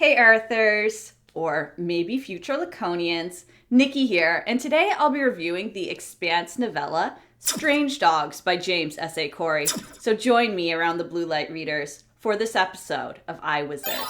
Hey Earthers, or maybe future Laconians, Nikki here, and today I'll be reviewing the Expanse novella, Strange Dogs by James S.A. Corey. So join me around the blue light readers for this episode of iWizard.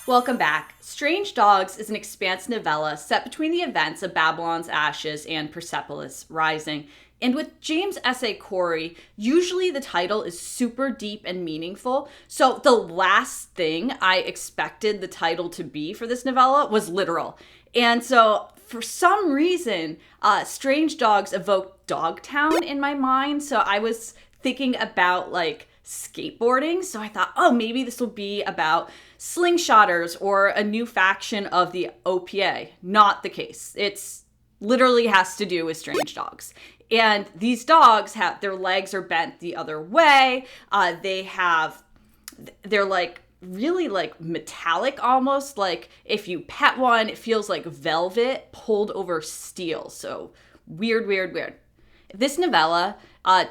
Welcome back. Strange Dogs is an Expanse novella set between the events of Babylon's Ashes and Persepolis Rising. And with James S.A. Corey, usually the title is super deep and meaningful. So the last thing I expected the title to be for this novella was literal. And so for some reason, Strange Dogs evoked Dogtown in my mind. So I was thinking about skateboarding. So I thought, oh, maybe this will be about slingshotters or a new faction of the OPA. Not the case. It's literally has to do with strange dogs. And these dogs have their legs are bent the other way. They're really metallic almost. Like if you pet one, it feels like velvet pulled over steel. So weird. This novella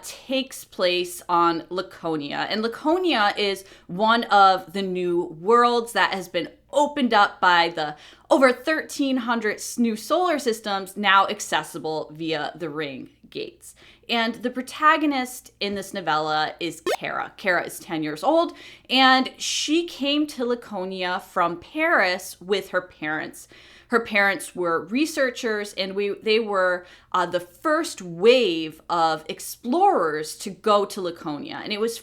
takes place on Laconia. And Laconia is one of the new worlds that has been opened up by the over 1,300 new solar systems now accessible via the ring gates. And the protagonist in this novella is Cara. Cara is 10 years old, and she came to Laconia from Paris with her parents. Her parents were researchers, and they were the first wave of explorers to go to Laconia. And it was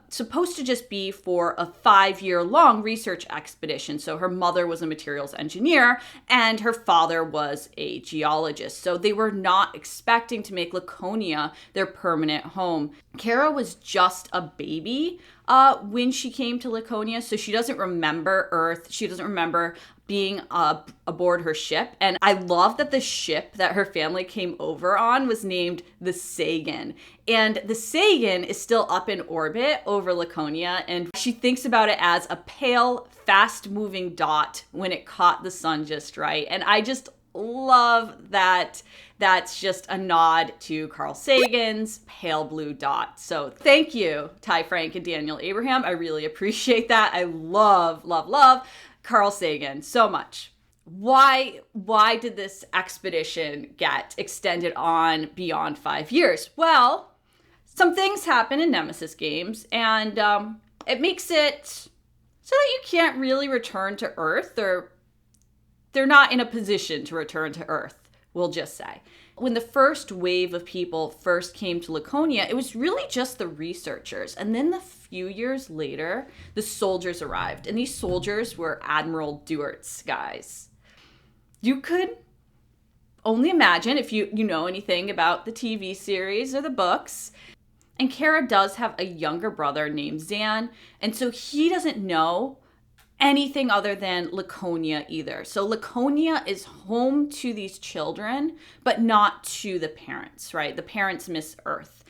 supposed to just be for a 5-year-long research expedition. So her mother was a materials engineer, and her father was a geologist. So they were not expecting to make Laconia their permanent home. Cara was just a baby when she came to Laconia, so she doesn't remember Earth. She doesn't remember being aboard her ship. And I love that the ship that her family came over on was named the Sagan. And the Sagan is still up in orbit over Laconia, and she thinks about it as a pale, fast-moving dot when it caught the sun just right. And I just love that. That's just a nod to Carl Sagan's pale blue dot. So thank you, Ty Frank and Daniel Abraham. I really appreciate that. I love Carl Sagan so much. Why did this expedition get extended on beyond 5 years? Well, some things happen in Nemesis games, and it makes it so that you can't really return to Earth, or they're not in a position to return to Earth, we'll just say. When the first wave of people first came to Laconia, it was really just the researchers. And then a few years later, the soldiers arrived. And these soldiers were Admiral Duart's guys. You could only imagine, if you know anything about the TV series or the books. And Cara does have a younger brother named Zan. And so he doesn't know anything other than Laconia either. So Laconia is home to these children, but not to the parents, right? The parents miss Earth.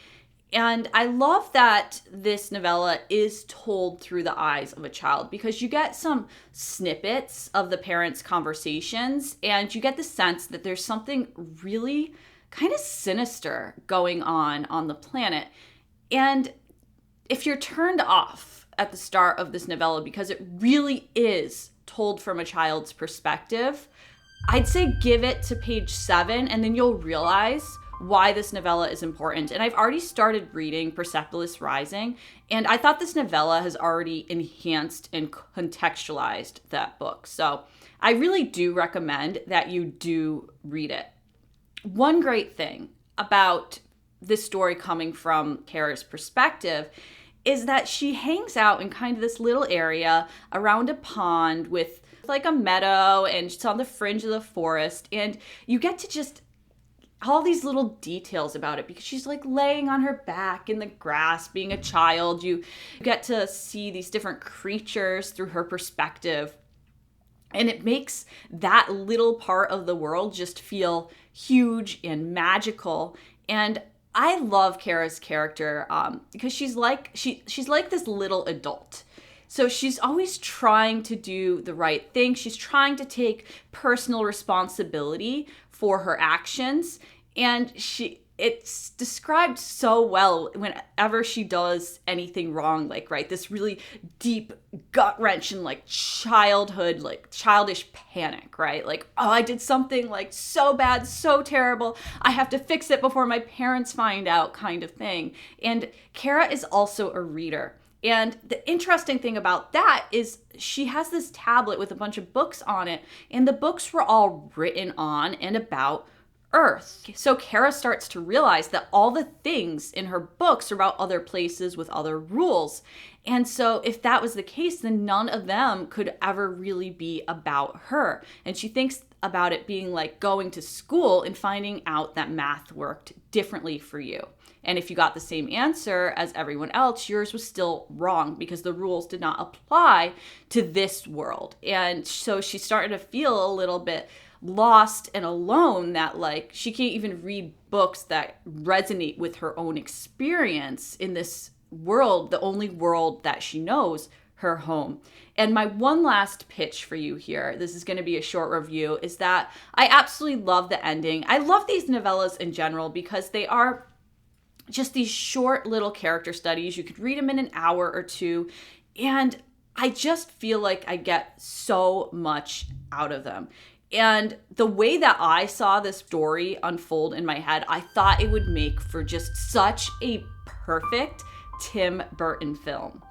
And I love that this novella is told through the eyes of a child, because you get some snippets of the parents' conversations, and you get the sense that there's something really kind of sinister going on the planet. And if you're turned off at the start of this novella, because it really is told from a child's perspective, I'd say give it to page 7, and then you'll realize why this novella is important. And I've already started reading Persepolis Rising, and I thought this novella has already enhanced and contextualized that book. So I really do recommend that you do read it. One great thing about this story coming from Cara's perspective is that she hangs out in kind of this little area around a pond with like a meadow, and she's on the fringe of the forest, and you get to just all these little details about it, because she's like laying on her back in the grass, being a child. You get to see these different creatures through her perspective. And it makes that little part of the world just feel huge and magical. And I love Cara's character because she's like this little adult. So she's always trying to do the right thing. She's trying to take personal responsibility for her actions. And it's described so well whenever she does anything wrong, like, right, this really deep gut wrench and like childhood, like childish panic, right? Like, oh, I did something like so bad, so terrible, I have to fix it before my parents find out, kind of thing. And Cara is also a reader. And the interesting thing about that is she has this tablet with a bunch of books on it, and the books were all written on and about Earth. So Cara starts to realize that all the things in her books are about other places with other rules. And so if that was the case, then none of them could ever really be about her. And she thinks about it being like going to school and finding out that math worked differently for you. And if you got the same answer as everyone else, yours was still wrong because the rules did not apply to this world. And so she started to feel a little bit lost and alone, that like she can't even read books that resonate with her own experience in this world, the only world that she knows, her home. And my one last pitch for you here, this is going to be a short review, is that I absolutely love the ending. I love these novellas in general because they are just these short little character studies. You could read them in an hour or two, and I just feel like I get so much out of them. And the way that I saw this story unfold in my head, I thought it would make for just such a perfect Tim Burton film.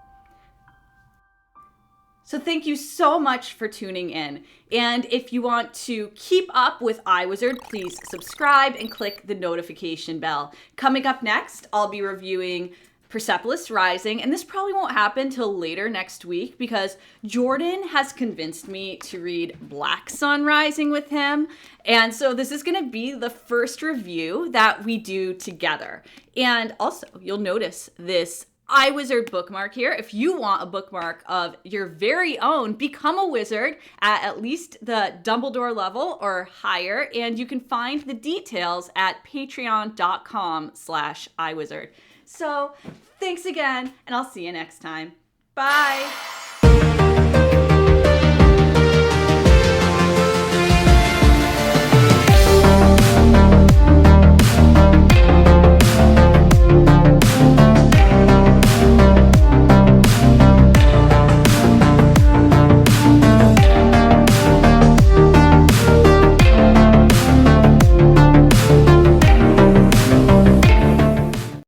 So thank you so much for tuning in. And if you want to keep up with iWizard, please subscribe and click the notification bell. Coming up next, I'll be reviewing Persepolis Rising, and this probably won't happen till later next week because Jordan has convinced me to read Black Sun Rising with him. And so this is going to be the first review that we do together. And also, you'll notice this iWizard bookmark here. If you want a bookmark of your very own, become a wizard at least the Dumbledore level or higher, and you can find the details at patreon.com/iWizard. So thanks again, and I'll see you next time. Bye.